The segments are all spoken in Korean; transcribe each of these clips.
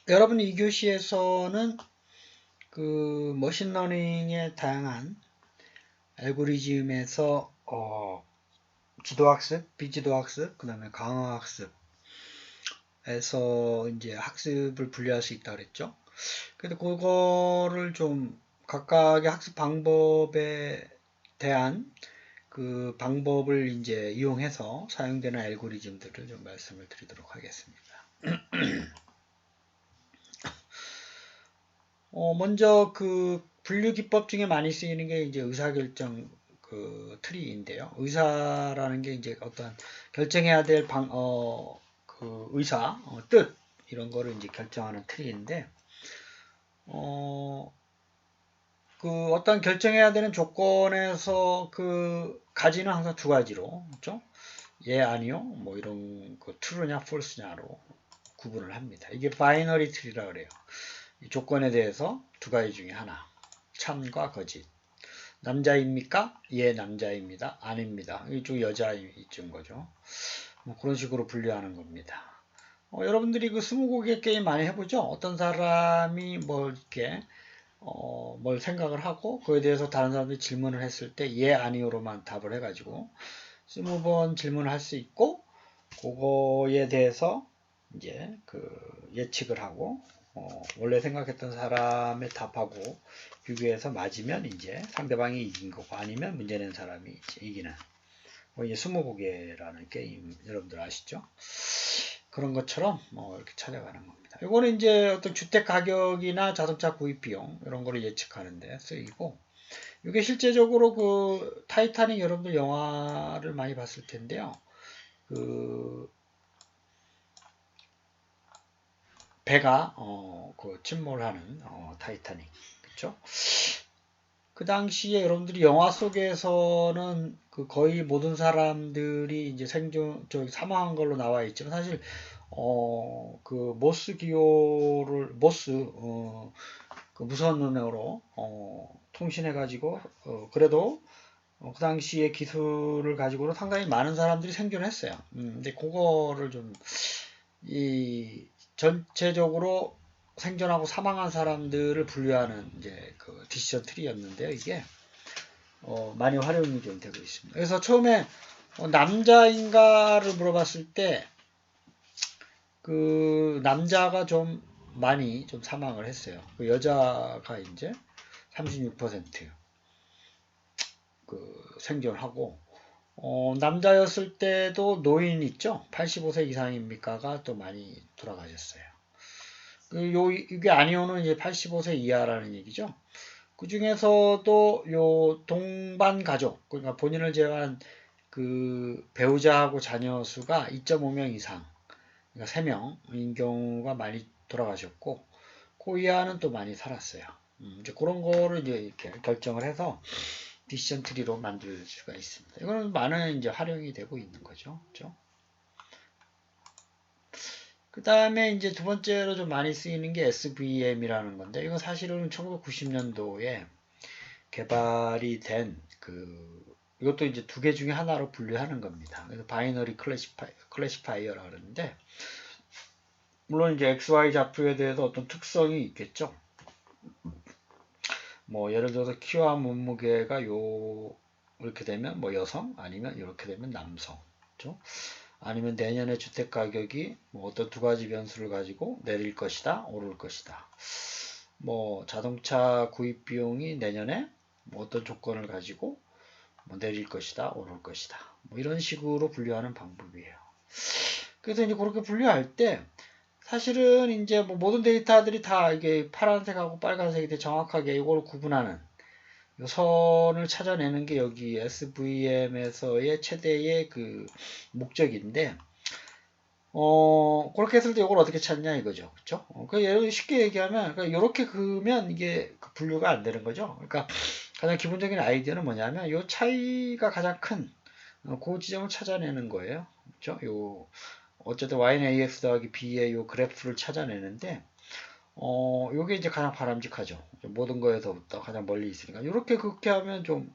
여러분 이 교시에서는 그 머신러닝의 다양한 알고리즘에서 지도학습, 비지도학습, 그 다음에 강화학습에서 이제 학습을 분류할 수 있다 그랬죠. 그래서 그거를 좀 각각의 학습 방법에 대한 그 방법을 이제 이용해서 사용되는 알고리즘들을 좀 말씀을 드리도록 하겠습니다. 먼저 그 분류 기법 중에 많이 쓰이는 게 이제 의사결정 그 트리인데요. 의사라는 게 이제 어떤 결정해야 될 그 의사, 뜻, 이런 거를 이제 결정하는 트리인데, 어, 그 어떤 결정해야 되는 조건에서 그 가지는 항상 두 가지로, 그죠? 예, 아니요, 뭐 이런 그 true냐, false냐로 구분을 합니다. 이게 바이너리 트리라 그래요. 이 조건에 대해서 두 가지 중에 하나. 참과 거짓. 남자입니까? 예, 남자입니다. 아닙니다. 이쪽 여자이쯤 거죠. 뭐 그런 식으로 분류하는 겁니다. 여러분들이 그 스무고개 게임 많이 해보죠? 어떤 사람이 뭐 이렇게 뭘 생각을 하고 그에 대해서 다른 사람들이 질문을 했을 때 예, 아니요로만 답을 해가지고 20번 질문을 할 수 있고 그거에 대해서 이제 그 예측을 하고 원래 생각했던 사람의 답하고 비교해서 맞으면 이제 상대방이 이긴 거고 아니면 문제 낸 사람이 이제 이기는 이제 스무고개라는 게임 여러분들 아시죠? 그런 것처럼 이렇게 찾아가는 겁니다. 이거는 이제 어떤 주택 가격이나 자동차 구입 비용 이런 거를 예측하는데 쓰이고 이게 실제적으로 그 타이타닉 여러분들 영화를 많이 봤을 텐데요. 그 배가 그 침몰하는 타이타닉 그쵸? 그 당시에 여러분들이 영화 속에서는 그 거의 모든 사람들이 이제 생존 사망한 걸로 나와 있지만 사실 그 모스 기호를 모스 그 무선 눈으로 통신해 가지고 그래도 그 당시에 기술을 가지고는 상당히 많은 사람들이 생존했어요. 근데 그거를 좀 이 전체적으로 생존하고 사망한 사람들을 분류하는 이제 그 디시전 트리였는데요. 이게 많이 활용이 좀 되고 있습니다. 그래서 처음에 남자인가를 물어봤을 때 그 남자가 좀 많이 좀 사망을 했어요. 그 여자가 이제 36%그 생존하고 남자였을 때도 노인 있죠? 85세 이상입니까가 또 많이 돌아가셨어요. 이게 아니오는 이제 85세 이하라는 얘기죠. 그 중에서도 요 동반 가족, 그러니까 본인을 제외한 그 배우자하고 자녀 수가 2.5명 이상, 그러니까 3명인 경우가 많이 돌아가셨고, 그 이하는 또 많이 살았어요. 이제 그런 거를 이제 이렇게 결정을 해서 디시전 트리로 만들 수가 있습니다. 이거는 많은 이제 활용이 되고 있는 거죠. 그렇죠? 그 다음에 이제 두 번째로 좀 많이 쓰이는 게 SVM이라는 건데, 이건 사실은 1990년도에 개발이 된 이것도 이제 두 개 중에 하나로 분류하는 겁니다. 그래서 바이너리 클래시파이어라 그러는데, 물론 이제 XY 좌표에 대해서 어떤 특성이 있겠죠. 뭐 예를 들어서 키와 몸무게가 이렇게 되면 뭐 여성 아니면 이렇게 되면 남성. 그렇죠? 아니면 내년에 주택 가격이 뭐 어떤 두 가지 변수를 가지고 내릴 것이다, 오를 것이다. 뭐 자동차 구입 비용이 내년에 뭐 어떤 조건을 가지고 뭐 내릴 것이다, 오를 것이다. 뭐 이런 식으로 분류하는 방법이에요. 그래서 이제 그렇게 분류할 때 사실은 이제 뭐 모든 데이터들이 다 이게 파란색하고 빨간색이 정확하게 이걸 구분하는 이 선을 찾아내는 게 여기 SVM에서의 최대의 그 목적인데 그렇게 했을 때 이걸 어떻게 찾냐 이거죠. 그쵸? 그 예를 들어 쉽게 얘기하면, 그러니까 이렇게 그으면 이게 분류가 안 되는 거죠. 그러니까 가장 기본적인 아이디어는 뭐냐면, 요 차이가 가장 큰, 그 지점을 찾아내는 거예요. 그쵸? 어쨌든 y는 ax 더하기 b의 요 그래프를 찾아내는데, 요게 이제 가장 바람직하죠. 모든 거에서부터 가장 멀리 있으니까. 이렇게 그렇게 하면 좀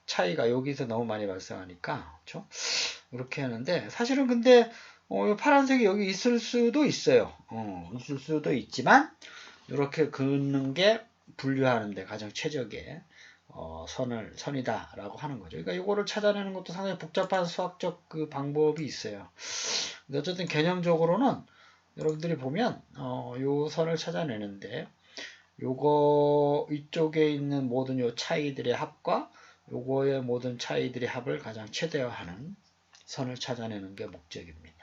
차이가 여기서 너무 많이 발생하니까, 그쵸? 이렇게 하는데, 사실은 근데 이 파란색이 여기 있을 수도 있어요. 있을 수도 있지만 이렇게 긋는 게 분류하는데 가장 최적의 선이다라고 하는 거죠. 그러니까 이거를 찾아내는 것도 상당히 복잡한 수학적 그 방법이 있어요. 근데 어쨌든 개념적으로는 여러분들이 보면 요 선을 찾아내는데 요거 이쪽에 있는 모든 요 차이들의 합과 요거의 모든 차이들의 합을 가장 최대화하는 선을 찾아내는 게 목적입니다.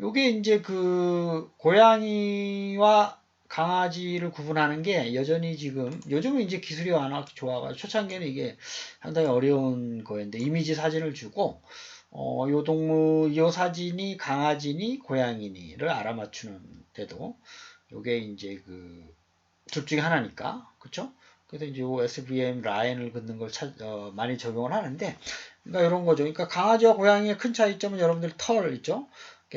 요게 이제 그 고양이와 강아지를 구분하는 게 여전히 지금 요즘은 이제 기술이 워낙 좋아가지고 초창기에는 이게 상당히 어려운 거였는데 이미지 사진을 주고 요 동물 요 사진이 강아지니 고양이니를 알아맞추는데도 요게 이제 그 둘 중에 하나니까 그쵸? 그래서 이제 요 SVM 라인을 긋는 걸 많이 적용을 하는데 그러니까 이런 거죠. 그러니까 강아지와 고양이의 큰 차이점은 여러분들 털 있죠?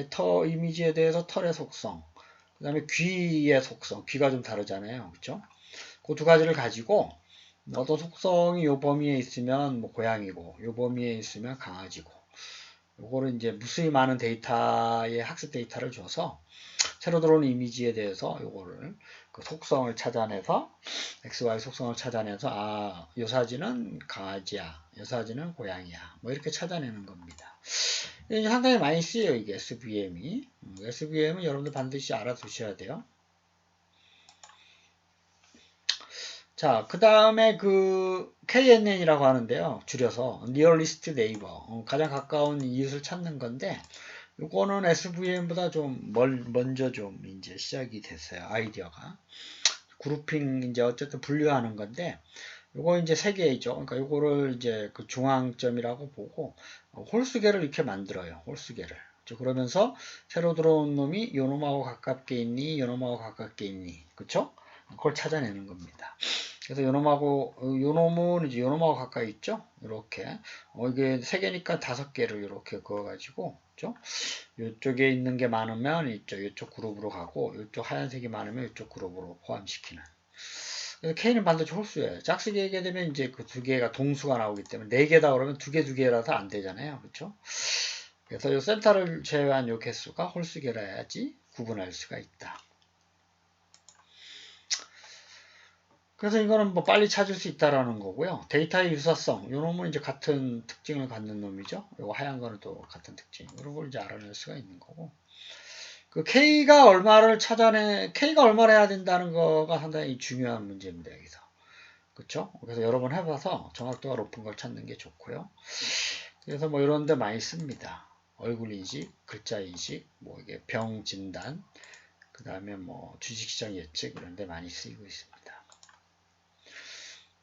털 이미지에 대해서 털의 속성, 그 다음에 귀의 속성, 귀가 좀 다르잖아요. 그쵸? 그 두 가지를 가지고 어떤 속성이 요 범위에 있으면 뭐 고양이고 요 범위에 있으면 강아지고 요거를 이제 무수히 많은 데이터의 학습 데이터를 줘서 새로 들어온 이미지에 대해서 요거를 그 속성을 찾아내서 XY 속성을 찾아내서 요 사진은 강아지야, 요 사진은 고양이야 뭐 이렇게 찾아내는 겁니다. 상당히 많이 쓰여요 이게 SVM이. SVM은 여러분들 반드시 알아두셔야 돼요. 자, 그 다음에 그 KNN이라고 하는데요. 줄여서 Nearest Neighbor, 가장 가까운 이웃을 찾는 건데 이거는 SVM보다 좀 먼저 좀 이제 시작이 됐어요. 아이디어가. 그룹핑 이제 어쨌든 분류하는 건데 요거 이제 세 개이죠. 그러니까 요거를 이제 그 중앙점이라고 보고 홀수계를 이렇게 만들어요. 홀수계를. 그러면서 새로 들어온 놈이 요 놈하고 가깝게 있니, 요 놈하고 가깝게 있니, 그쵸? 그걸 찾아내는 겁니다. 그래서 요 놈은 이제 요 놈하고 가까이 있죠? 이렇게. 이게 세 개니까 다섯 개를 이렇게 그어가지고, 그죠? 이쪽에 있는 게 많으면 이쪽 그룹으로 가고, 이쪽 하얀색이 많으면 이쪽 그룹으로 포함시키는. 그래서 K는 반드시 홀수예요. 짝수기 얘기게 되면 이제 그 두 개가 동수가 나오기 때문에 네 개다 그러면 두 개라서 안 되잖아요. 그렇죠? 그래서 이 센터를 제외한 요 개수가 홀수계라 해야지 구분할 수가 있다. 그래서 이거는 뭐 빨리 찾을 수 있다라는 거고요. 데이터의 유사성, 요 놈은 이제 같은 특징을 갖는 놈이죠. 요거 하얀 거는 또 같은 특징. 이런 걸 이제 알아낼 수가 있는 거고. 그 K가 얼마를 K가 얼마를 해야 된다는 거가 상당히 중요한 문제입니다, 여기서. 그쵸? 그래서 여러 번 해봐서 정확도가 높은 걸 찾는 게 좋고요. 그래서 뭐 이런 데 많이 씁니다. 얼굴 인식, 글자 인식, 뭐 이게 병 진단, 그 다음에 뭐 주식시장 예측 이런 데 많이 쓰이고 있습니다.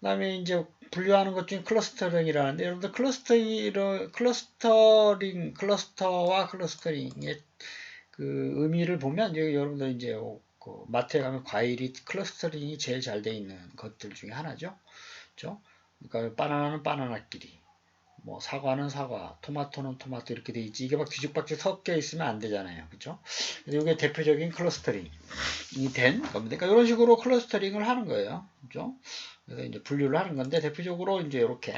그 다음에 이제 분류하는 것 중에 클러스터링이라는데 여러분들 클러스터와 클러스터링의 그 의미를 보면 이제 여러분들 이제 그 마트에 가면 과일이 클러스터링이 제일 잘 돼 있는 것들 중에 하나죠. 그렇죠? 그러니까 바나나는 바나나끼리, 뭐 사과는 사과, 토마토는 토마토 이렇게 돼 있지. 이게 막 뒤죽박죽 섞여 있으면 안 되잖아요. 그렇죠? 이게 대표적인 클러스터링이 된 겁니다. 그러니까 이런 식으로 클러스터링을 하는 거예요. 그렇죠? 그래서 이제 분류를 하는 건데 대표적으로 이제 이렇게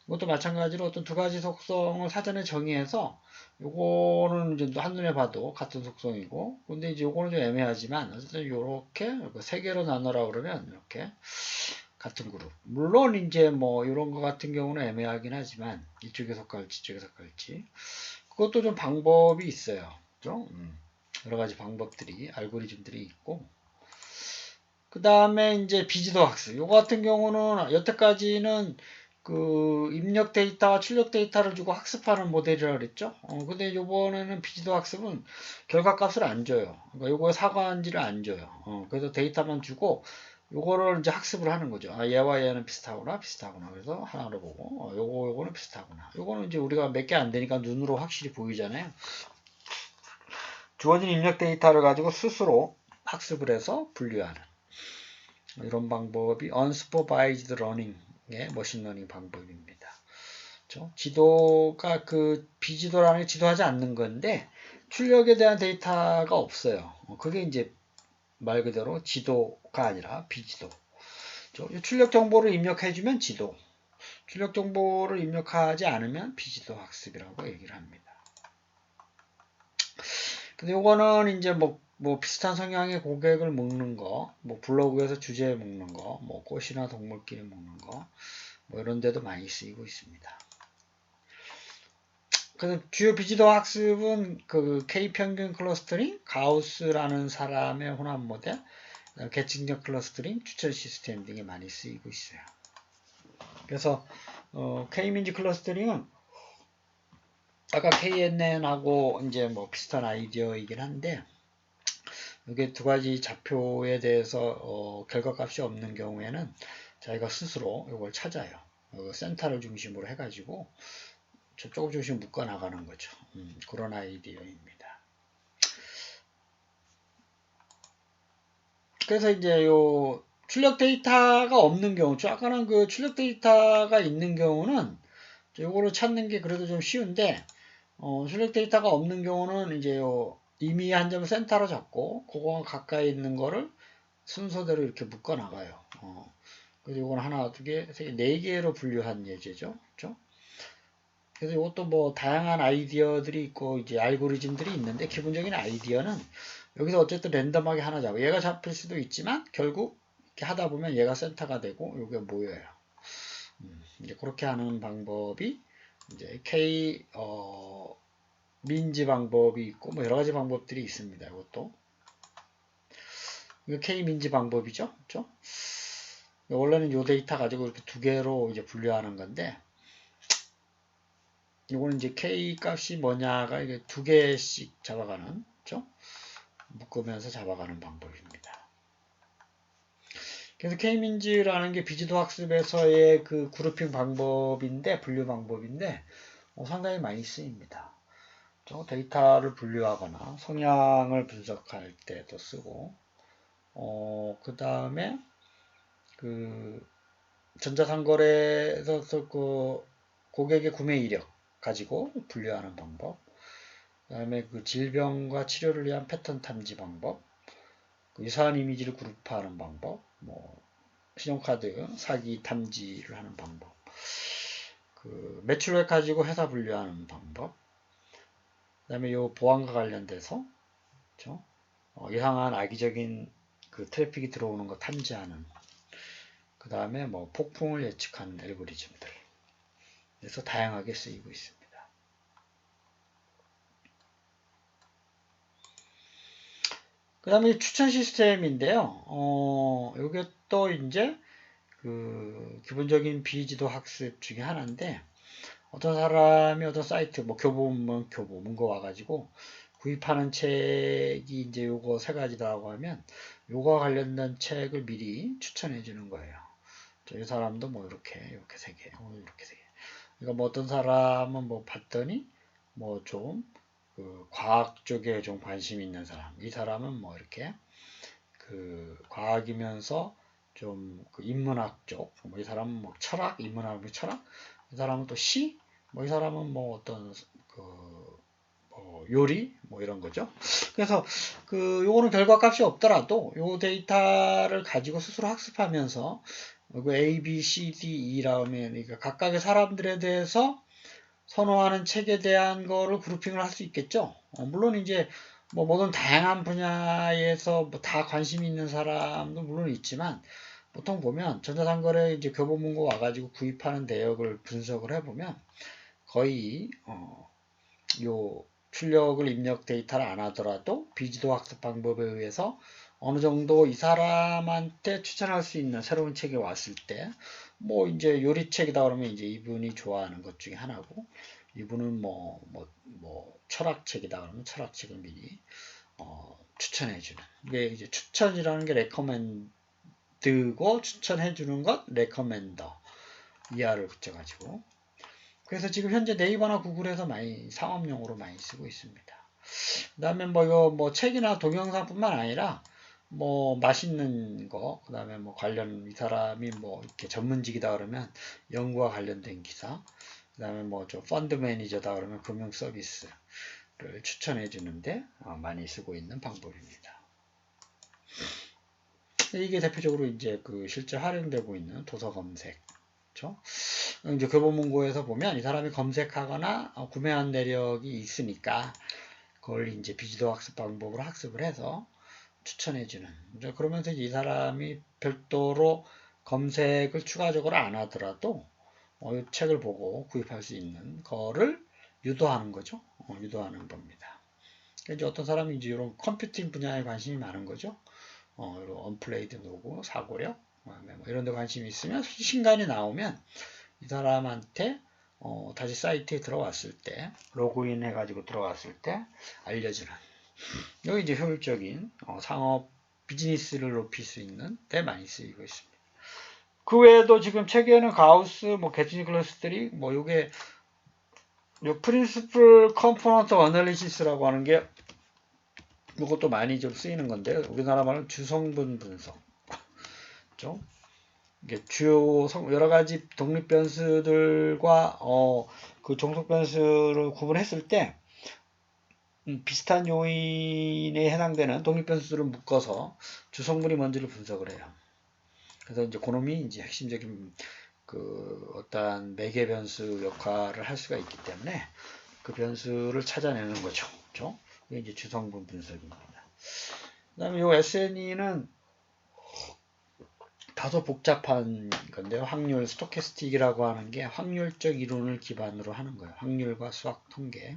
이것도 마찬가지로 어떤 두 가지 속성을 사전에 정의해서 요거는 이제 한눈에 봐도 같은 속성이고 근데 이제 요거는 좀 애매하지만 어쨌든 요렇게 세 개로 나눠라 그러면 이렇게 같은 그룹. 물론 이제 뭐 이런 거 같은 경우는 애매하긴 하지만 이쪽에 속할지 이쪽에 속할지 그것도 좀 방법이 있어요. 그죠? 여러 가지 방법들이 알고리즘들이 있고 그 다음에 이제 비지도 학습. 요거 같은 경우는 여태까지는 그 입력 데이터와 출력 데이터를 주고 학습하는 모델이라고 그랬죠. 근데 요번에는 비지도 학습은 결과값을 안 줘요. 그러니까 요거에 사과한지를 안 줘요. 그래서 데이터만 주고 요거를 이제 학습을 하는 거죠. 얘와 얘는 비슷하구나. 그래서 하나로 보고 요거는 비슷하구나. 요거는 이제 우리가 몇 개 안 되니까 눈으로 확실히 보이잖아요. 주어진 입력 데이터를 가지고 스스로 학습을 해서 분류하는 이런 방법이 unsupervised learning의 머신러닝 방법입니다. 그렇죠? 지도가 그 비지도라는 게 지도하지 않는 건데 출력에 대한 데이터가 없어요. 그게 이제 말 그대로 지도가 아니라 비지도. 그렇죠? 출력 정보를 입력해주면 지도. 출력 정보를 입력하지 않으면 비지도 학습이라고 얘기를 합니다. 근데 요거는 이제 뭐 비슷한 성향의 고객을 묶는 거, 뭐 블로그에서 주제 묶는 거, 뭐 꽃이나 동물끼리 묶는 거, 뭐 이런 데도 많이 쓰이고 있습니다. 그래서 주요 비지도 학습은 그 K-평균 클러스터링, 가우스라는 사람의 혼합 모델, 계층적 클러스터링, 추천 시스템 등에 많이 쓰이고 있어요. 그래서 K-민지 클러스터링은 아까 KNN하고 이제 뭐 비슷한 아이디어이긴 한데, 이게 두 가지 좌표에 대해서 결과값이 없는 경우에는 자기가 스스로 이걸 찾아요. 센터를 중심으로 해가지고 조금씩 묶어 나가는 거죠. 그런 아이디어입니다. 그래서 이제 요 출력 데이터가 없는 경우, 아까는 그 출력 데이터가 있는 경우는 요거를 찾는 게 그래도 좀 쉬운데, 출력 데이터가 없는 경우는 이제 이미 한 점을 센터로 잡고 그거와 가까이 있는 거를 순서대로 이렇게 묶어 나가요. 그래서 이건 하나, 두 개, 세 개, 네 개로 분류한 예제죠. 그렇죠? 그래서 이것도 뭐 다양한 아이디어들이 있고 이제 알고리즘들이 있는데, 기본적인 아이디어는 여기서 어쨌든 랜덤하게 하나 잡고 얘가 잡힐 수도 있지만 결국 이렇게 하다 보면 얘가 센터가 되고 이게 모여요. 이제 그렇게 하는 방법이 이제 민지 방법이 있고 뭐 여러 가지 방법들이 있습니다. 이것도 이거 K 민지 방법이죠. 그렇죠? 원래는 이 데이터 가지고 이렇게 두 개로 이제 분류하는 건데, 이거는 이제 K 값이 뭐냐가 이게 두 개씩 잡아가는, 그렇죠? 묶으면서 잡아가는 방법입니다. 그래서 K-민지라는 게 비지도 학습에서의 그 그룹핑 방법인데, 분류 방법인데, 상당히 많이 쓰입니다. 데이터를 분류하거나 성향을 분석할 때도 쓰고, 그 다음에 그 전자상거래에서 그 고객의 구매 이력 가지고 분류하는 방법, 그 다음에 그 질병과 치료를 위한 패턴 탐지 방법, 그 유사한 이미지를 그룹화하는 방법, 뭐 신용카드 사기 탐지를 하는 방법, 그 매출액 가지고 회사 분류하는 방법, 그 다음에 요 보안과 관련돼서 그렇죠? 이상한 악의적인 그 트래픽이 들어오는 거 탐지하는, 그 다음에 뭐 폭풍을 예측하는 알고리즘들, 그래서 다양하게 쓰이고 있습니다. 그 다음에 추천 시스템인데요. 요게 또 이제 그 기본적인 비지도 학습 중에 하나인데, 어떤 사람이 어떤 사이트 뭐 교보문고 와가지고 구입하는 책이 이제 요거 세 가지다라고 하면 요거와 관련된 책을 미리 추천해 주는 거예요. 이 사람도 뭐 이렇게 세 개, 이렇게 세 개. 그러니까 뭐 어떤 사람은 뭐 봤더니 뭐 좀 그 과학 쪽에 좀 관심 있는 사람, 이 사람은 뭐 이렇게 그 과학이면서 좀 그 인문학 쪽, 뭐 이 사람은 뭐 철학, 인문학, 철학, 이 사람은 또 시, 뭐 이 사람은 뭐 어떤 요리, 뭐 이런 거죠. 그래서 그 요거는 결과값이 없더라도 요 데이터를 가지고 스스로 학습하면서 그 A, B, C, D, E라면 그러니까 각각의 사람들에 대해서 선호하는 책에 대한 거를 그룹핑을 할 수 있겠죠. 물론 이제 뭐 모든 다양한 분야에서 뭐 다 관심이 있는 사람도 물론 있지만, 보통 보면 전자상거래 이제 교보문고 와가지고 구입하는 내역을 분석을 해보면 거의 요 출력을 입력 데이터를 안 하더라도 비지도 학습 방법에 의해서 어느 정도 이 사람한테 추천할 수 있는 새로운 책이 왔을 때, 뭐 이제 요리책이다 그러면 이제 이분이 좋아하는 것 중에 하나고, 이분은 뭐 철학책이다 그러면 철학책을 미리 추천해주는. 이게 이제 추천이라는 게 레커멘드고, 추천해주는 것 레커멘더 이하를 붙여가지고. 그래서 지금 현재 네이버나 구글에서 많이 상업용으로 많이 쓰고 있습니다. 그 다음에 뭐 이거 뭐 책이나 동영상뿐만 아니라 뭐 맛있는 거, 그 다음에 뭐 관련 이 사람이 뭐 이렇게 전문직이다 그러면 연구와 관련된 기사, 그 다음에 뭐 좀 펀드 매니저다 그러면 금융 서비스를 추천해 주는데 많이 쓰고 있는 방법입니다. 이게 대표적으로 이제 그 실제 활용되고 있는 도서 검색, 그렇죠? 이제 교보문고에서 보면 이 사람이 검색하거나 구매한 내력이 있으니까 그걸 이제 비지도 학습 방법으로 학습을 해서 추천해주는. 그러면서 이 사람이 별도로 검색을 추가적으로 안 하더라도 이 책을 보고 구입할 수 있는 거를 유도하는 거죠. 유도하는 겁니다. 이제 어떤 사람이 이제 이런 컴퓨팅 분야에 관심이 많은 거죠. 이런 언플레이드 노고, 사고력, 뭐 이런 데 관심이 있으면 신간이 나오면 이 사람한테 다시 사이트에 들어왔을 때, 로그인 해가지고 들어왔을 때 알려주는. 여기 이제 효율적인 상업 비즈니스를 높일 수 있는 데 많이 쓰이고 있습니다. 그 외에도 지금 책에는 가우스, 뭐 게트니 클러스터링, 뭐 요게 요 프린시플 컴포넌트 어널리시스라고 하는 게 이것도 많이 좀 쓰이는 건데 우리나라 말은 주성분 분석. 그렇죠? 이게 주요 여러 가지 독립 변수들과 그 종속 변수를 구분했을 때 비슷한 요인에 해당되는 독립 변수들을 묶어서 주성분이 뭔지를 분석을 해요. 그래서 이제 그놈이 이제 핵심적인 그 어떠한 매개 변수 역할을 할 수가 있기 때문에 그 변수를 찾아내는 거죠. 그렇죠? 이게 이제 주성분 분석입니다. 그다음에 요 SNE는 다소 복잡한 건데요. 확률 스토캐스틱이라고 하는 게 확률적 이론을 기반으로 하는 거예요. 확률과 수학 통계.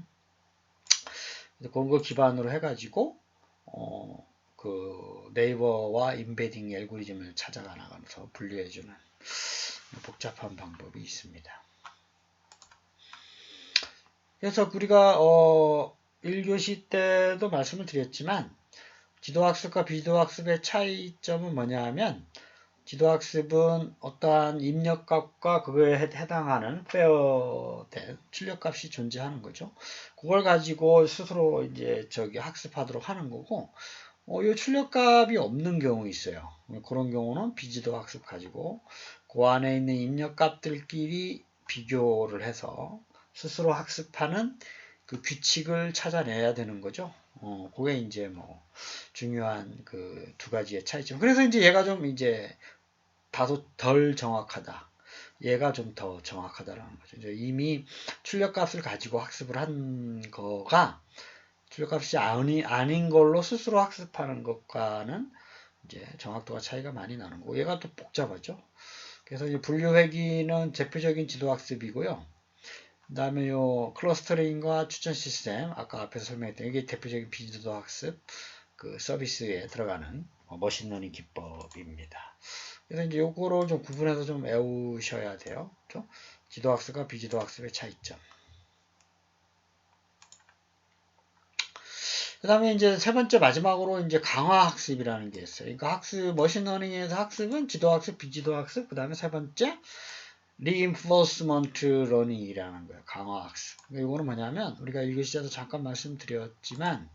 그런 걸 기반으로 해가지고 그 네이버와 임베딩 알고리즘을 찾아가 나가면서 분류해주는 복잡한 방법이 있습니다. 그래서 우리가 1교시 때도 말씀을 드렸지만 지도학습과 비지도학습의 차이점은 뭐냐 하면 지도학습은 어떠한 입력값과 그거에 해당하는 페어된 출력값이 존재하는 거죠. 그걸 가지고 스스로 이제 학습하도록 하는 거고, 이 출력값이 없는 경우 있어요. 그런 경우는 비지도학습 가지고 그 안에 있는 입력값들끼리 비교를 해서 스스로 학습하는 그 규칙을 찾아내야 되는 거죠. 그게 이제 뭐 중요한 그 두 가지의 차이점. 그래서 이제 얘가 좀 이제 다소 덜 정확하다. 얘가 좀 더 정확하다라는 거죠. 이제 이미 출력값을 가지고 학습을 한 거가 출력값이 아닌 걸로 스스로 학습하는 것과는 이제 정확도가 차이가 많이 나는 거고 얘가 또 복잡하죠. 그래서 이제 분류회기는 대표적인 지도학습이고요. 그 다음에 요 클러스터링과 추천 시스템 아까 앞에서 설명했던 이게 대표적인 비지도학습 그 서비스에 들어가는 머신러닝 기법입니다. 그래서 이제 요거를 좀 구분해서 좀 외우셔야 돼요. 그렇죠? 지도학습과 비지도학습의 차이점. 그 다음에 이제 세 번째 마지막으로 이제 강화학습이라는 게 있어요. 그러니까 머신러닝에서 학습은 지도학습, 비지도학습, 그 다음에 세 번째, reinforcement learning이라는 거예요. 강화학습. 그러니까 이거는 뭐냐면, 우리가 읽으시자도 잠깐 말씀드렸지만,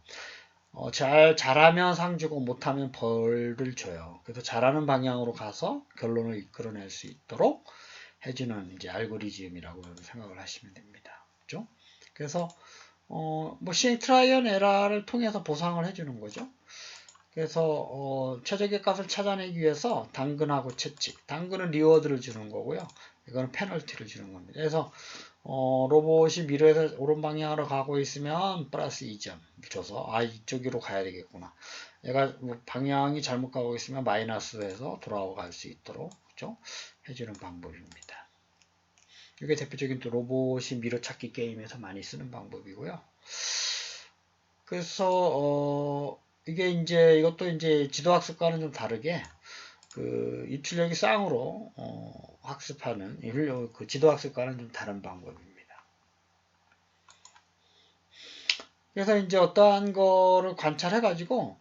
잘하면 상 주고 못하면 벌을 줘요. 그래서 잘하는 방향으로 가서 결론을 이끌어낼 수 있도록 해주는 이제 알고리즘이라고 생각을 하시면 됩니다. 그렇죠? 그래서 뭐 시행 트라이얼 에러를 통해서 보상을 해주는 거죠. 그래서 최적의 값을 찾아내기 위해서 당근하고 채찍. 당근은 리워드를 주는 거고요. 이거는 페널티를 주는 겁니다. 그래서 로봇이 미래에서 오른 방향으로 가고 있으면 플러스 2점 줘서 이쪽으로 가야 되겠구나. 얘가 뭐 방향이 잘못 가고 있으면 마이너스해서 돌아갈 수 있도록 그렇죠? 해주는 방법입니다. 이게 대표적인 또 로봇이 미러찾기 게임에서 많이 쓰는 방법이고요. 그래서 이게 이제 이것도 이제 지도학습과는 좀 다르게 그 입출력이 쌍으로 학습하는 그 지도학습과는 좀 다른 방법입니다. 그래서 이제 어떠한 거를 관찰해 가지고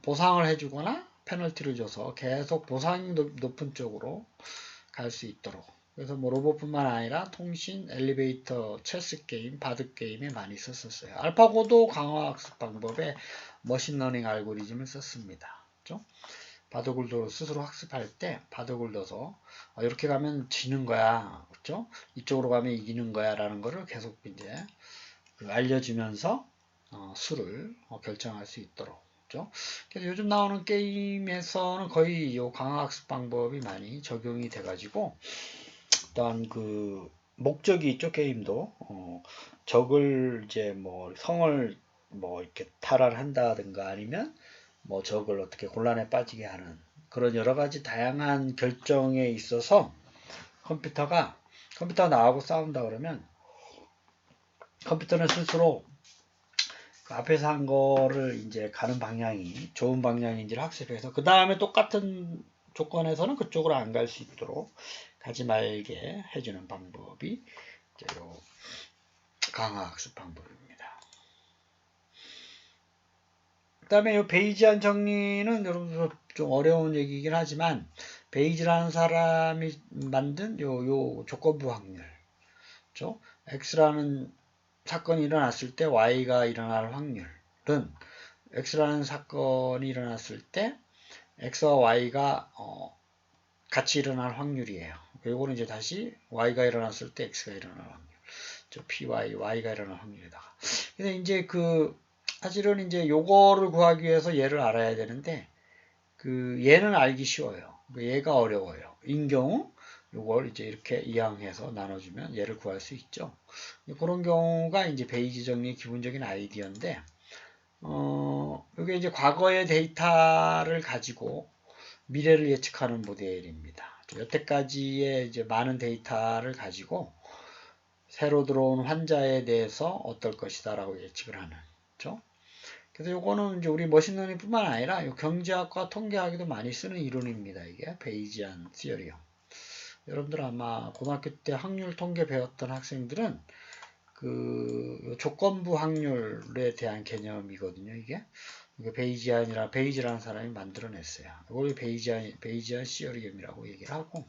보상을 해주거나 페널티를 줘서 계속 보상이 높은 쪽으로 갈 수 있도록. 그래서 뭐 로봇뿐만 아니라 통신, 엘리베이터, 체스 게임, 바둑 게임에 많이 썼었어요. 알파고도 강화학습 방법에 머신러닝 알고리즘을 썼습니다. 그렇죠? 바둑을 스스로 학습할 때 바둑을 둬서 이렇게 가면 지는 거야. 그렇죠? 이쪽으로 가면 이기는 거야 라는 거를 계속 이제 알려주면서 수를 결정할 수 있도록. 그렇죠? 그래서 요즘 나오는 게임에서는 거의 이 강화학습 방법이 많이 적용이 돼가지고 어떠한 그 목적이 있죠. 게임도 적을 이제 뭐 성을 뭐 이렇게 탈환한다든가 아니면 뭐 적을 어떻게 곤란에 빠지게 하는 그런 여러 가지 다양한 결정에 있어서 컴퓨터가 나하고 싸운다 그러면 컴퓨터는 스스로 그 앞에서 한 거를 이제 가는 방향이 좋은 방향인지를 학습해서 그 다음에 똑같은 조건에서는 그쪽으로 안 갈 수 있도록 가지 말게 해주는 방법이 이제 요 강화 학습 방법입니다. 그 다음에 요 베이지안 정리는 여러분 좀 어려운 얘기이긴 하지만 베이지라는 사람이 만든 요 조건부 확률, 그렇죠? X라는 사건이 일어났을 때 Y가 일어날 확률은 X라는 사건이 일어났을 때 X와 Y가 같이 일어날 확률이에요. 요거는 이제 다시 Y가 일어났을 때 X가 일어날 확률. PY, Y가 일어날 확률에다가. 근데 이제 사실은 이제 요거를 구하기 위해서 얘를 알아야 되는데, 얘는 알기 쉬워요. 얘가 어려워요. 인 경우, 요걸 이제 이렇게 이항해서 나눠주면 얘를 구할 수 있죠. 그런 경우가 이제 베이지 정리의 기본적인 아이디어인데, 이게 이제 과거의 데이터를 가지고 미래를 예측하는 모델입니다. 여태까지의 이제 많은 데이터를 가지고 새로 들어온 환자에 대해서 어떨 것이다라고 예측을 하는 거죠. 그래서 요거는 이제 우리 머신러닝뿐만 아니라 경제학과 통계학에도 많이 쓰는 이론입니다. 이게 베이지안 시어리요. 여러분들 아마 고등학교 때 확률 통계 배웠던 학생들은 조건부 확률에 대한 개념이거든요. 이게 베이지라는 사람이 만들어냈어요. 이걸 베이지안 시어리움이라고 얘기를 하고,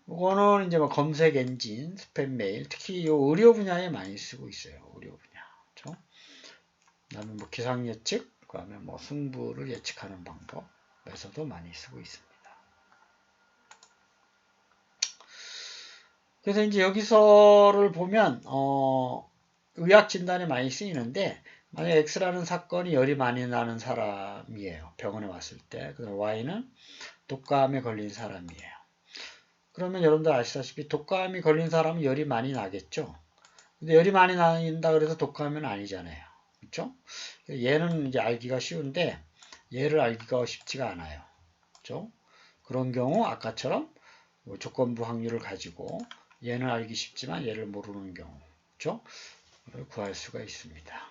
이거는 이제 뭐 검색 엔진, 스팸 메일, 특히 이 의료 분야에 많이 쓰고 있어요. 의료 분야, 그렇죠? 그다음에 뭐 기상 예측, 그다음에 뭐 승부를 예측하는 방법에서도 많이 쓰고 있습니다. 그래서 이제 여기서를 보면 의학 진단에 많이 쓰이는데 만약 X라는 사건이 열이 많이 나는 사람이에요. 병원에 왔을 때. 그다음 Y는 독감에 걸린 사람이에요. 그러면 여러분들 아시다시피 독감이 걸린 사람은 열이 많이 나겠죠. 근데 열이 많이 난다 그래서 독감은 아니잖아요. 그렇죠? 얘는 이제 알기가 쉬운데 얘를 알기가 쉽지가 않아요. 그렇죠? 그런 경우 아까처럼 조건부 확률을 가지고 얘는 알기 쉽지만 얘를 모르는 경우, 그렇죠? 구할 수가 있습니다.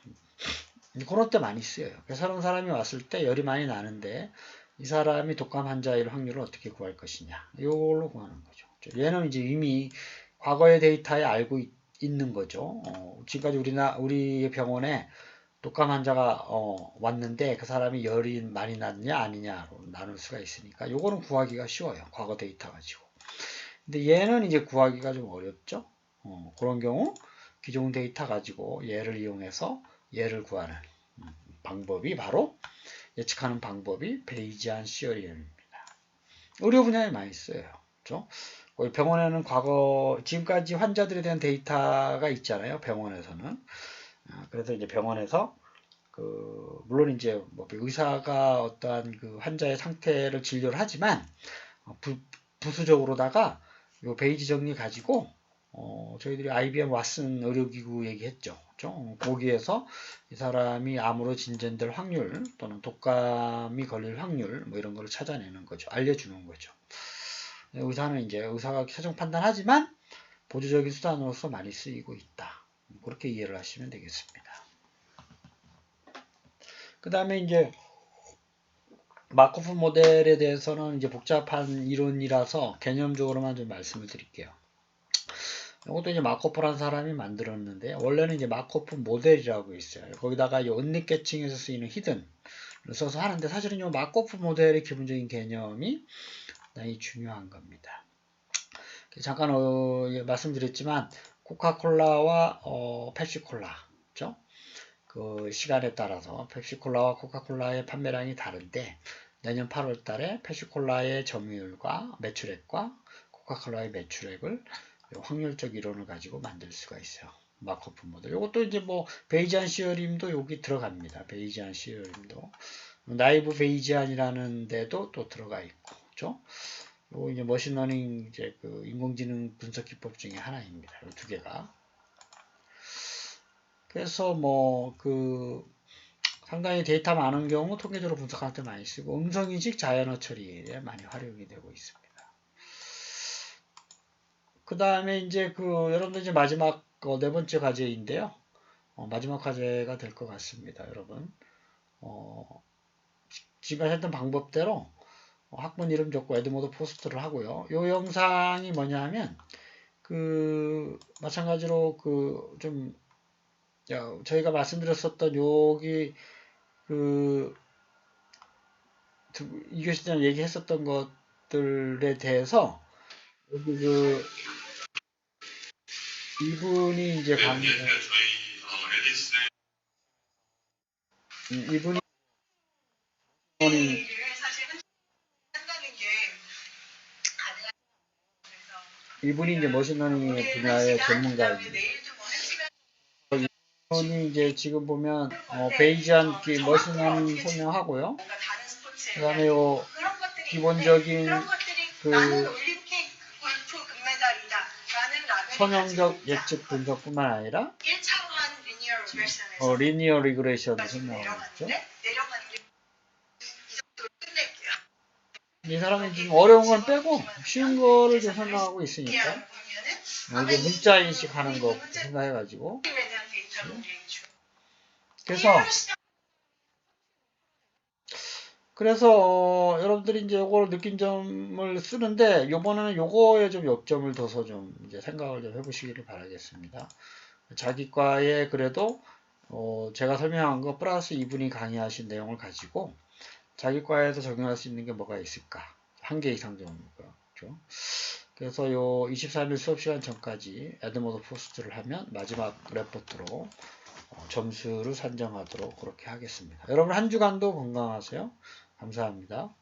그런 때 많이 쓰여요. 그런 사람이 왔을 때 열이 많이 나는데 이 사람이 독감 환자일 확률을 어떻게 구할 것이냐. 이걸로 구하는 거죠. 얘는 이제 이미 과거의 데이터에 알고 있는 거죠. 지금까지 우리 병원에 독감 환자가 왔는데 그 사람이 열이 많이 났냐 아니냐로 나눌 수가 있으니까 요거는 구하기가 쉬워요. 과거 데이터 가지고. 근데 얘는 이제 구하기가 좀 어렵죠. 그런 경우 기존 데이터 가지고 얘를 이용해서 얘를 구하는 방법이 바로 예측하는 방법이 베이지안 시어리움입니다. 의료 분야에 많이 쓰여요. 그렇죠? 병원에는 지금까지 환자들에 대한 데이터가 있잖아요. 병원에서는. 그래서 이제 병원에서 물론 이제 뭐 의사가 어떠한 환자의 상태를 진료를 하지만 부수적으로다가 요 베이지 정리 가지고 저희들이 IBM 왓슨 의료기구 얘기했죠. 그렇죠? 거기에서 이 사람이 암으로 진전될 확률 또는 독감이 걸릴 확률 뭐 이런 거를 찾아내는 거죠. 알려주는 거죠. 의사는 이제 의사가 최종 판단하지만 보조적인 수단으로서 많이 쓰이고 있다. 그렇게 이해를 하시면 되겠습니다. 그 다음에 이제 마코프 모델에 대해서는 이제 복잡한 이론이라서 개념적으로만 좀 말씀을 드릴게요. 이것도 이제 마코프라는 사람이 만들었는데 원래는 이제 마코프 모델이라고 있어요. 거기다가 이 언닉계층에서 쓰이는 히든을 써서 하는데 사실은 이 마코프 모델의 기본적인 개념이 굉장히 중요한 겁니다. 잠깐 말씀드렸지만 코카콜라와 펩시콜라, 그렇죠? 그 시간에 따라서 펩시콜라와 코카콜라의 판매량이 다른데 내년 8월 달에 펩시콜라의 점유율과 매출액과 코카콜라의 매출액을 확률적 이론을 가지고 만들 수가 있어요. 마코프 모델. 이것도 이제 뭐 베이지안 시어림도 여기 들어갑니다. 베이지안 시어림도 나이브 베이지안이라는 데도 또 들어가 있고, 그렇죠? 요 이제 머신러닝 이제 그 인공지능 분석 기법 중에 하나입니다. 이 두 개가. 그래서 뭐 그 상당히 데이터 많은 경우 통계적으로 분석할 때 많이 쓰고 음성인식 자연어 처리에 많이 활용이 되고 있습니다. 그 다음에 이제 그 여러분들 이제 마지막 네 번째 과제인데요. 마지막 과제가 될 것 같습니다, 여러분. 지금 했던 방법대로 학번 이름 적고 에드모드 포스트를 하고요. 이 영상이 뭐냐 하면 그 마찬가지로 그 좀 저희가 말씀드렸었던 여기 그 이교시 때 얘기했었던 것들에 대해서 여기 그 이분이 이제 이분이 이제 머신러닝 분야의 전문가입니다. 이분이 이제 지금 보면 베이지안 머신러닝 설명하고요. 그다음에 요 기본적인 그 선형적 예측 분석뿐만 아니라 리니어 리그레이션을 설명하고 있죠. 이 사람이 지금 어려운 건 빼고 쉬운 거를 좀 설명하고 있으니까 이제 문자 인식하는 거 생각해가지고 그래서 여러분들이 이제 요거를 느낀 점을 쓰는데 요번에는 요거에 좀 요점을 둬서 좀 이제 생각을 좀 해보시기를 바라겠습니다. 자기과에 그래도 제가 설명한 거 플러스 이분이 강의하신 내용을 가지고 자기과에서 적용할 수 있는 게 뭐가 있을까? 한 개 이상 정도죠. 그래서 요 23일 수업시간 전까지 에드모드 포스트를 하면 마지막 레포트로 점수를 산정하도록 그렇게 하겠습니다. 여러분 한 주간도 건강하세요. 감사합니다.